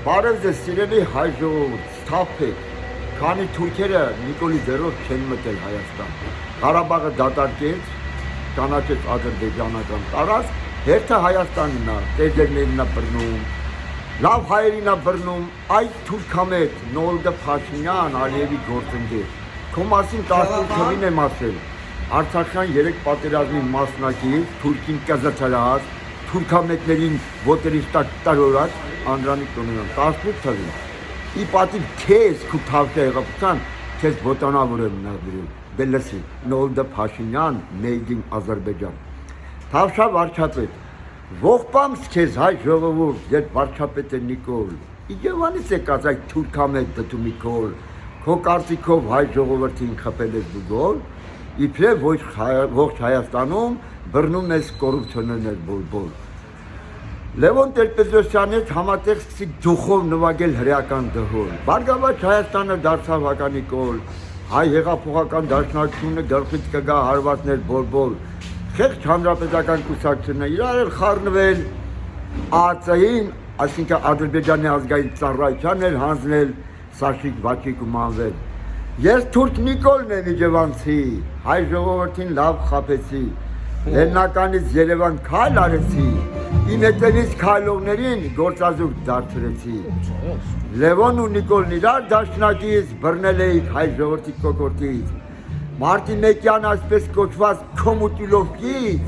Բարև ձեզ սիրելի հայ ժողովուրդ, սթափեք, քանի թուրքերը Նիկոլի ձեռով չեն մտել Հայաստան։ Ղարաբաղը դատարկեց, ճանաչեց ադրբեջանական տարածք, հերթը Հայաստանն է, տեժերներն է բռնում, լավ հայերին է բռնում, այդ թուրքամետ Նոլդը Փաշինյան, Ալիևի գործընկեր։ Քո մասին 18 թվին եմ ասել, Արցախյան 3 պատերազմի մասնակից, թուրքին կզացարած, թուրքամետներին ոտերից տարորած Անդրանիկ Տոնոյան 18 թվին։ Ի պատիվ քեզ քու թավշա եղապության, քեզ ոտանավոր եմ նագրել, դե լսի, Նոլդը Փաշինյան, Made in Azerbaijan։ Թավշա վարչապետ, ողբամս քեզ հայ ժողովուրդ, երբ վարչապետ է Նիկոլ, իջևանից եկած այդ թուրքամետ դտումի կոր, քո կարծիքով հայ ժողովրդին խփել ես դու գոլ, իբրև ողջ Հայաստանում բռնում ես կոռուպցիոներներ բոլ։ Լևոն Տեր-Պետրոսյանի հետ համատեղ սկսի դուխով նվագել հրեական դհոլ։ Բարգավաճ Հայաստանը դարձավ հականիկոլ, հայ հեղափոխական դաշնակցությունը գլխից կգա հարվածներ բոլ։ Խեղճ հանրապետական կուսակցությունը իրար էլ խառնվել ԱԱԾ-ին, այսինքն Ադրբեջանի ազգային ծառայության էլ հանձնել Սաշիկ Վաչիկ ու մանվել։ Ես թուրք Նիկոլն եմ իջևանցի, հայ ժողովրդին լավ խաբեցի, Լեննականից Երևան քայլ արեցի, իմ հետևից քայլողներին գործազուրկ դարձրեցի։ Լևոն ու Նիկոլն իրար դաշնակից բռնել էիք հայ ժողովրդի կոկորդից։ Մարտի 1-յան այսպես կոչված Քոմուտիլովկից,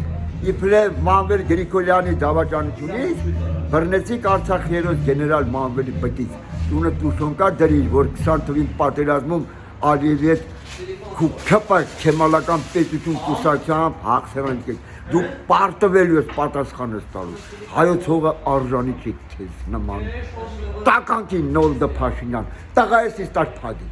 իբրև Մանվել Գրիգորյանի դավաճանությունից բռնեցիք Արցախ երրորդ գեներալ Մանվելի բտից։ Տունը տուշոնկա դրիր, որ 20 թվին պատերազմում Ալիևի հետ քփա քեմալական պետություն կուսակցությամբ հաղթանք եք։ Դու պարտվելու ես պատասխան ես տալու։ Հայոց հողը արժանի չի քեզ նման։ Տականքի Նոլդը Փաշինյան, տղա ես իստար փադի։